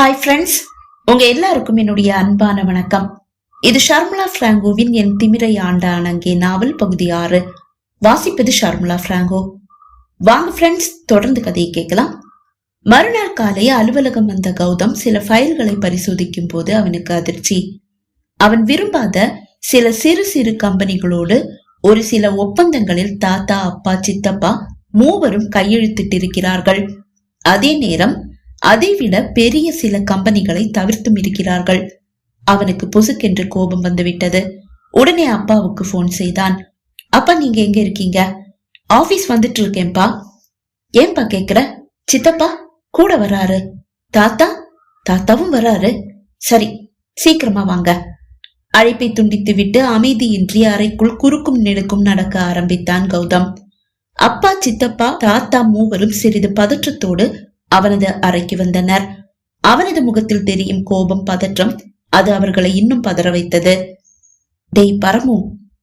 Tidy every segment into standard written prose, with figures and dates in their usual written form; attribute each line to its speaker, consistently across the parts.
Speaker 1: Hi friends, உங்க எல்லாருக்கும் என்னுடைய அன்பான வணக்கம். இது ஷர்மிளா பிராங்கோவின் என் திமிரை ஆண்டான் அங்கே நாவல் பகுதி 6. வாசிப்பது ஷர்மிளா பிராங்கோ. வாங்க ஃப்ரெண்ட்ஸ், தொடர்ந்து கதையை கேட்கலாம். மறுநாள் காலை அலுவலகம் வந்த கௌதம் சில ஃபைல்களை பரிசோதிக்கும் போது அவனுக்கு அதிர்ச்சி. அவன் விரும்பாத சில சிறு சிறு கம்பெனிகளோடு ஒரு சில ஒப்பந்தங்களில் தாத்தா, அப்பா, சித்தப்பா மூவரும் கையெழுத்திட்டிருக்கிறார்கள். அதே நேரம் அதைவிட பெரிய சில கம்பெனிகளை தவிர்த்தும் இருக்கிறார்கள். அவனுக்கு பொசுக்கென்று கோபம் வந்துவிட்டது. உடனே அப்பாவுக்கு போன் செய்தான். அப்பா, நீங்க எங்க இருக்கீங்க? ஆபீஸ் வந்துட்டு இருக்கேன்பா. ஏன்பா கேக்குற? சித்தப்பா கூட வராரு. தாத்தாவும் வராரு. சரி, சீக்கிரமா வாங்க. அழைப்பை துண்டித்து விட்டு அமைதியின்றி அறைக்குள் குறுக்கும் நெடுக்கும் நடக்க ஆரம்பித்தான் கௌதம். அப்பா, சித்தப்பா, தாத்தா மூவரும் சிறிது பதற்றத்தோடு அவனது அறைக்கு வந்தனர். அவனது முகத்தில் தெரியும் கோபம், பதற்றம், அது அவர்களை இன்னும் பதற வைத்தது. டேய் பரமு,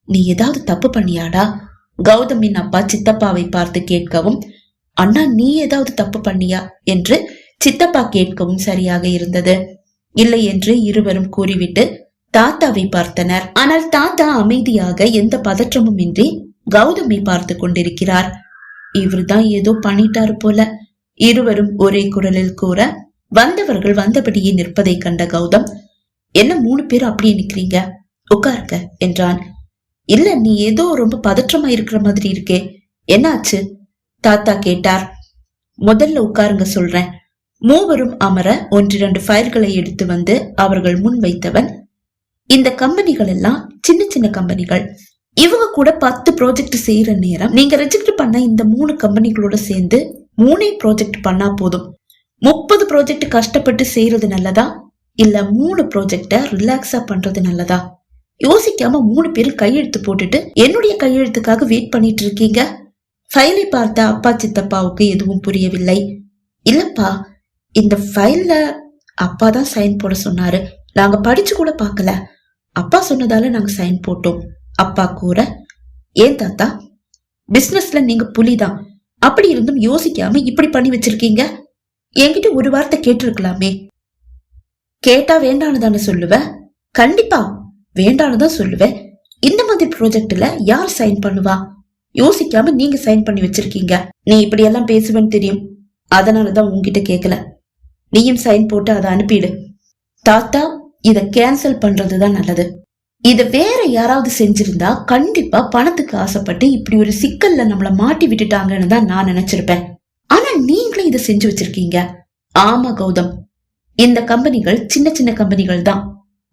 Speaker 1: நீ ஏதாவது தப்பு பண்ணியாடா? கௌதமின் அப்பா சித்தப்பாவை பார்த்து கேட்கவும், அண்ணா நீ ஏதாவது தப்பு பண்ணியா என்று சித்தப்பா கேட்கவும் சரியாக இருந்தது. இல்லை என்று இருவரும் கூறிவிட்டு தாத்தாவை பார்த்தனர். ஆனால் தாத்தா அமைதியாக எந்த பதற்றமும் இன்றி கௌதமை பார்த்து கொண்டிருக்கிறார். இவருதான் ஏதோ பண்ணிட்டாரு போல, இருவரும் ஒரே குரலில் கூற, வந்தவர்கள் வந்தபடியே நிற்பதை கண்ட கௌதம், என்ன 3 பேர் அப்படியே நிக்கிறீங்க, உட்காருங்க என்றான். இல்ல, நீ ஏதோ ரொம்ப பதற்றமா இருக்கிற மாதிரி இருக்கே, என்னாச்சு? தாத்தா கேட்டார். முதல்ல உட்காருங்க சொல்றேன். மூவரும் அமர 1-2 ஃபைல்களை எடுத்து வந்து அவர்கள் முன் வைத்தவன், இந்த கம்பெனிகள் எல்லாம் சின்ன சின்ன கம்பெனிகள். இவங்க கூட 10 ப்ராஜெக்ட் செய்யற நேரம் நீங்க ரெஜிஸ்டர் பண்ண இந்த 3 கம்பெனிகளோட சேர்ந்து 3 ப்ராஜெக்ட் பண்ணா போதும். 30 ப்ராஜெக்ட் கஷ்டப்பட்டு செய்யறது நல்லதா, இல்ல 3 ப்ராஜெக்ட ரிலாக்ஸா பண்றது நல்லதா? யோசிக்காம 3 பேரும் கையெழுத்து போட்டுட்டு என்னுடைய கையெழுத்துக்காக வெயிட் பண்ணிட்டு இருக்கீங்க. ஃபைலை பார்த்த அப்பா சித்தப்பாவுக்கு எதுவும் புரியவில்லை. இல்லப்பா, இந்த ஃபைல்ல அப்பா தான் சைன் போட சொன்னாரு, நாங்க படிச்சு கூட பாக்கல, அப்பா சொன்னதால நாங்க சைன் போட்டோம். அப்பா கூற, ஏன் தாத்தா, பிசினஸ்ல நீங்க புலிதான், அப்படி இருந்தும் யோசிக்காம இப்படி பண்ணி வச்சிருக்கீங்க. என்கிட்ட ஒரு வார்த்தை கேட்டிருக்கலாமே. கேட்டா வேண்டான்னு தானே சொல்லுவேன். கண்டிப்பா வேண்டான்னு தான் சொல்லுவேன். இந்த மாதிரி ப்ராஜெக்ட்ல யார் சைன் பண்ணுவா? யோசிக்காம நீங்க சைன் பண்ணி வச்சிருக்கீங்க. நீ இப்படி எல்லாம் பேசுவேன்னு தெரியும், அதனாலதான் உன்கிட்ட கேட்கல. நீயும் சைன் போட்டு அதை அனுப்பிடு. தாத்தா, இத கேன்சல் பண்றதுதான் நல்லது. இத வேற யாராவது செஞ்சிருந்தா கண்டிப்பா பணத்துக்கு ஆசைப்பட்டு இப்படி ஒரு சிக்கல்ல நம்மள மாட்டி விட்டுட்டாங்கன்னு தான் நான் நினைச்சிருப்பேன். ஆனா நீங்களே இத செஞ்சு வச்சிருக்கீங்க. ஆமா கௌதம், இந்த கம்பெனிகள் சின்ன சின்ன கம்பெனிகள் தான்,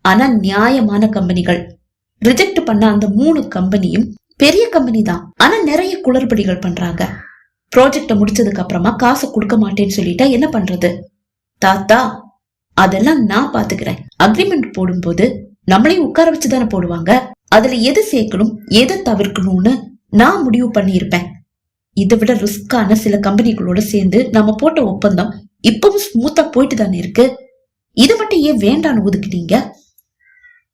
Speaker 1: ஆனா நியாயமான கம்பெனிகள். ரிஜெக்ட் பண்ண அந்த 3 கம்பெனியும் பெரிய கம்பெனி தான், ஆனா நிறைய குளறுபடிகள் பண்றாங்க. ப்ராஜெக்ட முடிச்சதுக்கு அப்புறமா காசை கொடுக்க மாட்டேன்னு சொல்லிட்டா என்ன பண்றது? தாத்தா, அதெல்லாம் நான் பாத்துக்கிறேன். அக்ரிமெண்ட் போடும்போது நம்மளையும் உட்கார வச்சுதானே போடுவாங்க. அதுல எது சேர்க்கணும் எதை தவிர்க்கணும்னு நான் முடிவு பண்ணியிருப்பேன். இதை விட ரிஸ்கான சில கம்பெனிகளோட சேர்ந்து நம்ம போட்ட ஒப்பந்தம் இப்பவும் ஸ்மூத்தா போயிட்டு தானே இருக்கு. இதை மட்டும் ஏன் வேண்டான்னு ஒதுக்குனீங்க?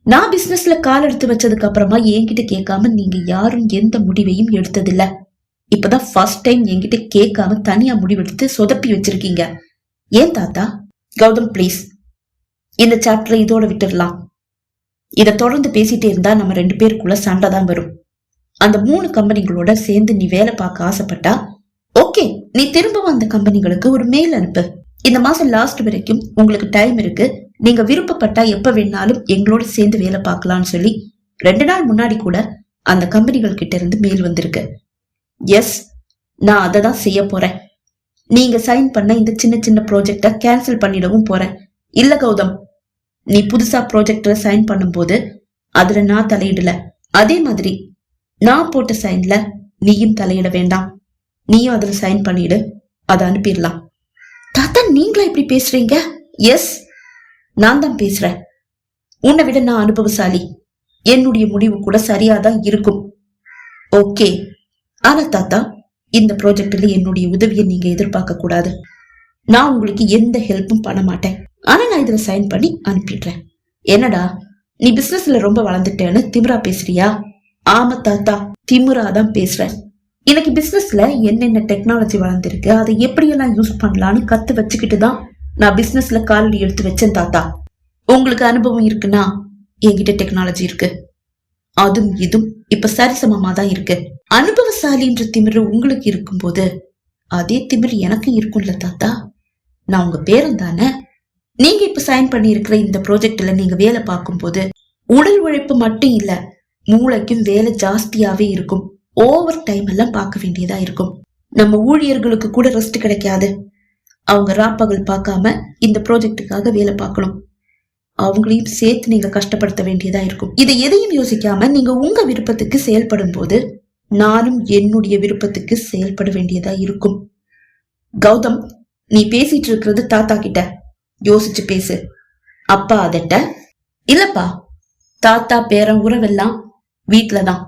Speaker 1: நான் பிசினஸ்ல கால் எடுத்து வச்சதுக்கு அப்புறமா என்கிட்ட கேட்காம நீங்க யாரும் எந்த முடிவையும் எடுத்ததில்ல. இப்பதான் ஃபர்ஸ்ட் டைம் என்கிட்ட கேட்காம தனியா முடிவெடுத்து சொதப்பி வச்சிருக்கீங்க. ஏன் தாத்தா? கௌதம் பிளீஸ், இந்த சாப்டரை இதோட விட்டுடலாம். இத தொடர்ந்து பேசிட்டே இருந்தா நம்ம 2 பேருக்குள்ள சண்டை தான் வரும். அந்த 3 கம்பெனிகளோட சேர்ந்து நீ வேலை பார்க்க ஆசைப்பட்டா ஓகே, நீ திரும்பவும் அந்த கம்பெனிகளுக்கு ஒரு மெயில் அனுப்பு. இந்த மாசம் லாஸ்ட் வரைக்கும் உங்களுக்கு டைம் இருக்கு, நீங்க விருப்பப்பட்டா எப்ப வேணாலும் எங்களோட சேர்ந்து வேலை பார்க்கலாம்னு சொல்லி 2 நாள் முன்னாடி கூட அந்த கம்பெனிகள் கிட்ட இருந்து மெயில் வந்திருக்கு. எஸ், நான் அதை தான் செய்ய போறேன். நீங்க சைன் பண்ண இந்த சின்ன சின்ன ப்ராஜெக்ட கேன்சல் பண்ணிடவும் போறேன். இல்ல கௌதம், நீ புதுசா ப்ராஜெக்ட்ல சைன் பண்ணும்போது அதுல நான் தலையிடல, அதே மாதிரி நான் போட்ட சைன்ல நீயும் தலையிட வேண்டாம். நீயும் அதுல சைன் பண்ணிடு, அதை அனுப்பிடலாம். தாத்தா, நீங்களா இப்படி பேசுறீங்க? எஸ், நான் தான் பேசுறேன். உன்னை விட நான் அனுபவசாலி, என்னுடைய முடிவு கூட சரியாதான் இருக்கும். ஓகே, ஆனா தாத்தா, இந்த ப்ராஜெக்ட்ல என்னுடைய உதவியை நீங்க எதிர்பார்க்க கூடாது. நான் உங்களுக்கு எந்த ஹெல்ப்பும் பண்ண மாட்டேன், ஆனா நான் இதுல சைன் பண்ணி அனுப்பிடுறேன். என்னடா, நீ பிசினஸ்ல ரொம்ப வளர்ந்துட்டேன்னு திமிரா பேசுறியா? ஆமா தாத்தா, திமிராதான் பேசுறேன். இன்னைக்கு பிசினஸ்ல என்னென்ன டெக்னாலஜி வளர்ந்துருக்கு, அதை எப்படியெல்லாம் யூஸ் பண்ணலான்னு கத்து வச்சுக்கிட்டுதான் நான் பிசினஸ்ல காலடி எடுத்து வச்சேன் தாத்தா. உங்களுக்கு அனுபவம் இருக்குன்னா என்கிட்ட டெக்னாலஜி இருக்கு. அதுவும் இதுவும் இப்ப சரிசமமா தான் இருக்கு. அனுபவசாலின்ற திமிரு உங்களுக்கு இருக்கும்போது அதே திமிரு எனக்கு இருக்கும்ல தாத்தா. நான் உங்க பேரன் தானே. நீங்க இப்ப சைன் பண்ணி இருக்கிற இந்த ப்ராஜெக்ட்ல நீங்க வேலை பார்க்கும் போது உடல் உழைப்பு மட்டும் இல்ல, மூளைக்கும் வேலை ஜாஸ்தியாவே இருக்கும். ஓவர் டைம் எல்லாம் பார்க்க வேண்டியதா இருக்கும். நம்ம ஊழியர்களுக்கு கூட ரெஸ்ட் கிடைக்காது. அவங்க ராப்பகல் பார்க்காம இந்த ப்ராஜெக்டுக்காக வேலை பார்க்கணும். அவங்களையும் சேர்த்து நீங்க கஷ்டப்படுத்த வேண்டியதா இருக்கும். இதை எதையும் யோசிக்காம நீங்க உங்க விருப்பத்துக்கு செயல்படும் போது நானும் என்னுடைய விருப்பத்துக்கு செயல்பட வேண்டியதா இருக்கும். கௌதம், நீ பேசிட்டு இருக்கிறது தாத்தா கிட்ட. யோசிச்சு பேசு. அப்பா அதட்ட. இல்லப்பா, தாத்தா பேரன் உறவெல்லாம் வீட்டுலதான்.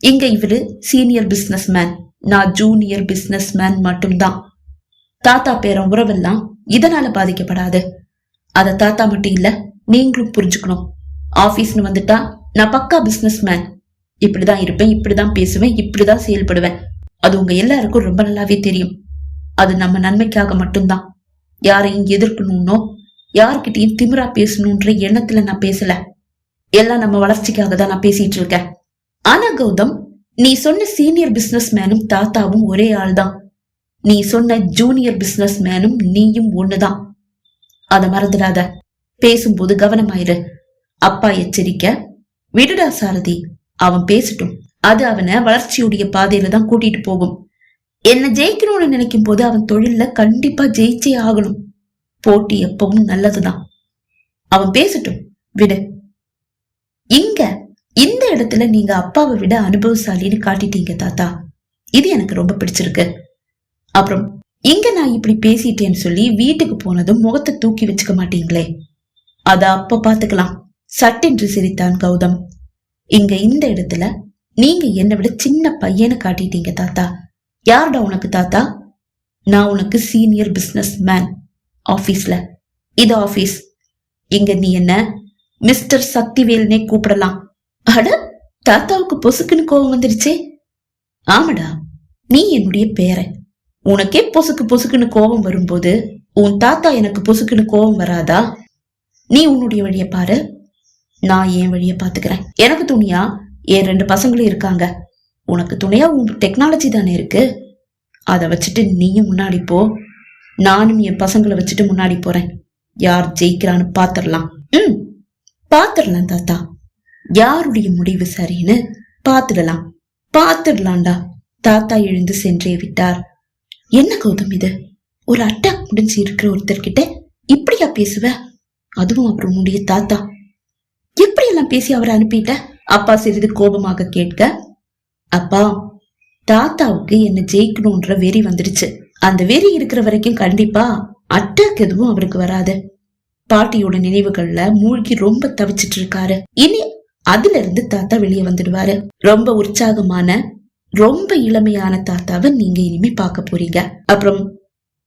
Speaker 1: இங்க இவரு சீனியர் பிசினஸ் மேன், நான் ஜூனியர் பிசினஸ் மேன் மட்டும்தான். தாத்தா பேரன் உறவெல்லாம் இதனால பாதிக்கப்படாது. அத தாத்தா மட்டும் இல்ல, நீங்களும் புரிஞ்சுக்கணும். ஆபீஸ்னு வந்துட்டா நான் பக்கா பிசினஸ் மேன். இப்படிதான் இருப்பேன், இப்படிதான் பேசுவேன், இப்படிதான் செயல்படுவேன். அது உங்க எல்லாருக்கும் ரொம்ப நல்லாவே தெரியும். அது நம்ம நன்மைக்காக மட்டும்தான். யாரையும் எதிர்க்கணும்னோ யார்கிட்டையும் திமிரா பேசணும்ன்ற எண்ணத்துல நான் பேசல. எல்லாம் நம்ம வளர்ச்சிக்காக தான் நான் பேசிட்டு இருக்கேன். ஆனா கௌதம், நீ சொன்ன சீனியர் பிசினஸ் மேனும் தாத்தாவும் ஒரே ஆள் தான். நீ சொன்ன ஜூனியர் பிசினஸ் மேனும் நீயும் ஒண்ணுதான். அத மறந்துடாத. பேசும்போது கவனமாயிரு. அப்பா எச்சரிக்க. விடுடா சாரதி, அவன் பேசட்டும். அது அவனை வளர்ச்சியுடைய பாதையில தான் கூட்டிட்டு போகும். என்ன ஜெயிக்கணும்னு நினைக்கும் போது அவன் தொழில்ல கண்டிப்பா ஜெயிச்சே ஆகணும். போட்டி எப்பவும் நல்லதுதான். அவன் பேசட்டும், விடு. இங்க இந்த இடத்துல நீங்க அப்பாவை விட அனுபவசாலின்னு காட்டிட்டீங்க தாத்தா. இது எனக்கு ரொம்ப பிடிச்சிருக்கு. அப்புறம் இங்க நான் இப்படி பேசிட்டேன்னு சொல்லி வீட்டுக்கு போனதும் முகத்தை தூக்கி வச்சுக்க மாட்டீங்களே, அத அப்ப பாத்துக்கலாம். சட்டென்று சிரித்தான் கௌதம். இங்க இந்த இடத்துல நீங்க என்னை விட சின்ன பையனை காட்டிட்டீங்க தாத்தா. யார்டா உனக்கு தாத்தா? நான் உனக்கு சீனியர் பிசினஸ் மேன். ஆபீஸ்ல, இது ஆபீஸ். இங்க நீ என்ன மிஸ்டர் சக்திவேல்னே கூப்பிடலாம். அட, தாத்தாவுக்கு பொசுக்குன்னு கோபம் வந்துருச்சே. ஆமாடா, நீ என்னுடைய பேரன். உனக்கே பொசுக்கு பொசுக்குன்னு கோபம் வரும்போது உன் தாத்தா எனக்கு பொசுக்குன்னு கோபம் வராதா? நீ உன்னுடைய வழிய பாரு, நான் என் வழிய பாத்துக்கிறேன். எனக்கு துணியா என் 2 பசங்களும் இருக்காங்க. உனக்கு துணையா உன் டெக்னாலஜி தானே இருக்கு. அத வச்சுட்டு நீயும் முன்னாடி போ. நானும் என் பசங்களை வச்சுட்டு முன்னாடி போறேன். யார் ஜெயிக்கிறான்னு பாத்துடலாம். பாத்துடலாம் தாத்தா. யாருடைய முடிவு சரின்னு பாத்துடலாம். பாத்துடலாம்டா. தாத்தா எழுந்து சென்றே விட்டார். என்ன கௌதம் இது? ஒரு அட்டாக் முடிஞ்சு இருக்கிற ஒருத்தர்கிட்ட இப்படியா பேசுவ? அதுவும் அப்புறம் உன்னுடைய தாத்தா. எப்படி எல்லாம் பேசி அவரை அனுப்பிட்ட? அப்பா சிறிது கோபமாக கேட்க, அப்பா, தாத்தாவுக்கு என்ன ஜெயிக்கணும்ன்ற வெறி வந்துடுச்சு. அந்த வெறி இருக்கிற வரைக்கும் கண்டிப்பா அட்டாக் எதுவும் அவருக்கு வராது. பாட்டியோட நினைவுகள்ல மூழ்கி ரொம்ப தவிச்சிட்டு இருக்காரு. இனி அதுல இருந்து தாத்தா வெளியே வந்துடுவாரு. ரொம்ப உற்சாகமான, ரொம்ப இளமையான தாத்தாவை நீங்க இனிமே பார்க்க போறீங்க. அப்புறம்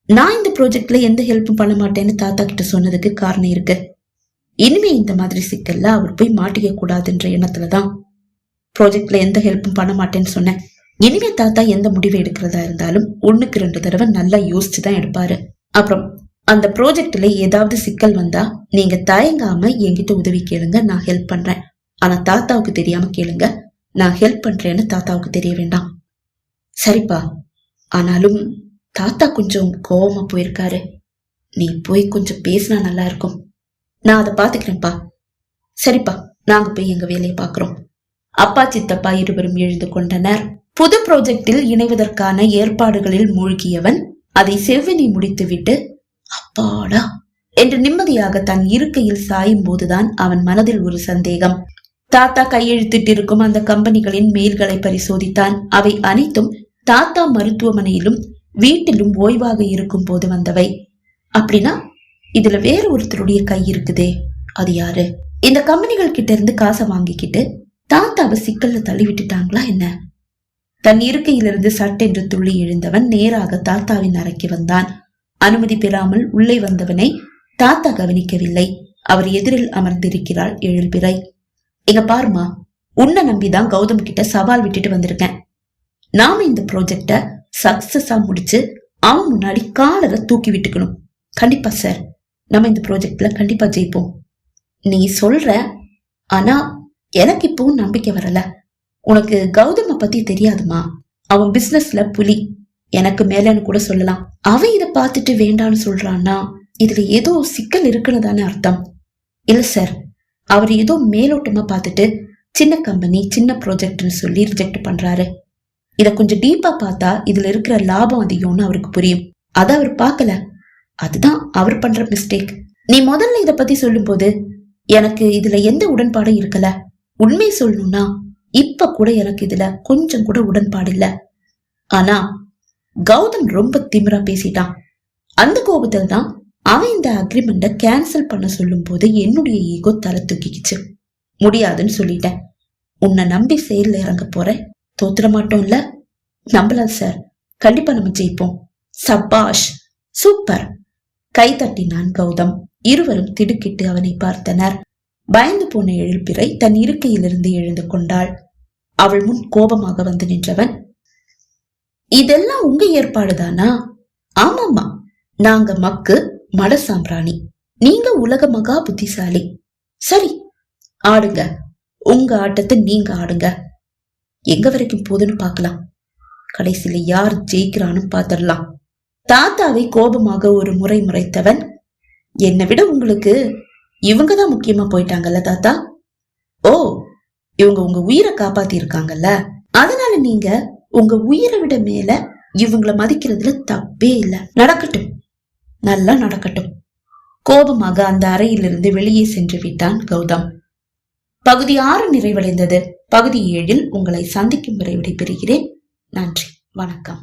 Speaker 1: நான் இந்த ப்ராஜெக்ட்ல எந்த ஹெல்ப்பும் பண்ண மாட்டேன்னு தாத்தா கிட்ட சொன்னதுக்கு காரணம் இருக்கு. இனிமே இந்த மாதிரி சிக்கல்ல அவர் போய் மாட்டிக்க கூடாதுன்ற எண்ணத்துலதான் ப்ராஜெக்ட்ல எந்த ஹெல்ப்பும் பண்ண மாட்டேன்னு சொன்னேன். இனிமே தாத்தா எந்த முடிவை எடுக்கிறதா இருந்தாலும் 1க்கு 2 தடவை நல்லா யோசிச்சுதான் எடுப்பாரு. அப்புறம் அந்த ப்ராஜெக்ட்ல ஏதாவது சிக்கல் வந்தா நீங்க தயங்காம என்கிட்ட உதவி கேளுங்க, நான் ஹெல்ப் பண்றேன். ஆனா தாத்தாவுக்கு தெரியாம கேளுங்க. நான் ஹெல்ப் பண்றேன்னு தாத்தாவுக்கு தெரிய வேண்டாம். சரிப்பா, ஆனாலும் தாத்தா கொஞ்சம் கோவமா போயிருக்காரு. நீ போய் கொஞ்சம் பேசினா நல்லா இருக்கும். நான் அதை பாத்துக்கிறேன்ப்பா. சரிப்பா, நாங்க போய் எங்க வேலையை பாக்குறோம். அப்பா சித்தப்பா இருவரும் எழுந்து கொண்டனர். புது ப்ராஜெக்டில் இணைவதற்கான ஏற்பாடுகளில் மூழ்கியவன் அதை செவ்வனி முடித்துவிட்டு அப்பாடா என்று நிம்மதியாக தன் இருக்கையில் சாயும் போதுதான் அவன் மனதில் ஒரு சந்தேகம். தாத்தா கையெழுத்திட்டு இருக்கும் அந்த கம்பெனிகளின் மெயில்களை பரிசோதித்தான். அவை அனைத்தும் தாத்தா மருத்துவமனையிலும் வீட்டிலும் ஓய்வாக இருக்கும் போது வந்தவை. அப்படின்னா இதுல வேற ஒருத்தருடைய கை இருக்குதே, அது யாரு? இந்த கம்பெனிகள் கிட்ட இருந்து காசை வாங்கிக்கிட்டு தாத்தாவை சிக்கல்ல தள்ளி விட்டுட்டாங்களா என்ன? தன் இருக்கையிலிருந்து சட்டென்று துள்ளி எழுந்தவன் நேராக தாத்தாவின் அறைக்கு வந்தான். அனுமதி பெறாமல் உள்ளே வந்தவனை தாத்தா கவனிக்கவில்லை. அவர் எதிரில் அமர்ந்திருக்கிறாள் எழில்பிறை. இங்க பாருமா, உன்னை நம்பிதான் கௌதம் கிட்ட சவால் விட்டுட்டு வந்திருக்கேன். நாம இந்த ப்ராஜெக்ட சக்சஸா முடிச்சு அவன் முன்னாடி காலரை தூக்கி விட்டுக்கணும். கண்டிப்பா சார், நம்ம இந்த ப்ராஜெக்ட்ல கண்டிப்பா ஜெயிப்போம். நீ சொல்ற, ஆனா எனக்கு இப்பவும் நம்பிக்கை வரல. உனக்கு கௌதம பத்தி தெரியாதுமா? அவன் பிசினஸ்ல புலி, எனக்கு மேலன்னு கூட சொல்லலாம். அவன் இத பார்த்துட்டு வேண்டான்னு சொல்றான்னா இதுல ஏதோ சிக்கல் இருக்குன்னு தானே அர்த்தம். இல்ல சார், அவர் ஏதோ மேலோட்டமா பார்த்துட்டு சின்ன கம்பெனி சின்ன ப்ராஜெக்ட்னு சொல்லி ரிஜெக்ட் பண்றாரு. இத கொஞ்சம் டீப்பா பார்த்தா இதுல இருக்கிற லாபம் அதிகம்னு அவருக்கு புரியும். அத அவர் பார்க்கல. அதுதான் அவர் பண்ற மிஸ்டேக். நீ முதல்ல இத பத்தி சொல்லும் போது எனக்கு இதுல எந்த உடன்பாடும் இருக்கல. உண்மை சொல்லணும்னா இப்ப கூட எனக்கு இதுல கொஞ்சம் கூட உடன்பாடு இல்ல. ஆனா கௌதம் ரொம்ப திமிரா பேசிட்டான். அந்த கோபத்துல தான் அவன் இந்த அக்ரிமெண்ட கேன்சல் பண்ண சொல்லும் போது என்னுடைய ஈகோ தலை தூக்கிக்குச்சு. முடியாதுன்னு சொல்லிட்டேன். உன்னை நம்பி செயல்ல இறங்க போறேன். தோத்துற மாட்டோம் இல்ல? நம்பலாம் சார், கண்டிப்பா நம்ம ஜெயிப்போம். சபாஷ், சூப்பர். கை தட்டினான் கௌதம். இருவரும் திடுக்கிட்டு அவனை பார்த்தனர். பயந்து போன எழுப்பிறை தன் இருக்கையிலிருந்து எழுந்து கொண்டாள். அவள் முன் கோபமாக வந்து நின்றவன், இதெல்லாம் உங்க ஏற்பாடுதானா? ஆமாம்மா, நாங்க மக்கு மட சாம்பிராணி, நீங்க உலக மகா புத்திசாலி. சரி, ஆடுங்க, உங்க ஆட்டத்தை நீங்க ஆடுங்க. எங்க வரைக்கும் போதுன்னு பாக்கலாம். கடைசியில யார் ஜெயிக்கிறான்னு பாத்திரலாம். தாத்தாவை கோபமாக ஒரு முறை முறைத்தவன், என்னை விட உங்களுக்கு இவங்கதான் முக்கியமா போயிட்டாங்கல்ல தாத்தா? ஓ, இவங்க உங்க உயிரை காப்பாத்தி இருக்காங்கல்ல, அதனால நீங்க உங்க உயிரை விட மேல இவங்கள மதிக்கிறதுல தப்பே இல்ல. நடக்கட்டும், நல்லா நடக்கட்டும். கோபமாக அந்த அறையிலிருந்து வெளியே சென்று விட்டான் கௌதம். பகுதி 6 நிறைவடைந்தது. பகுதி 7 உங்களை சந்திக்கும் வரை விடைபெறுகிறேன். நன்றி, வணக்கம்.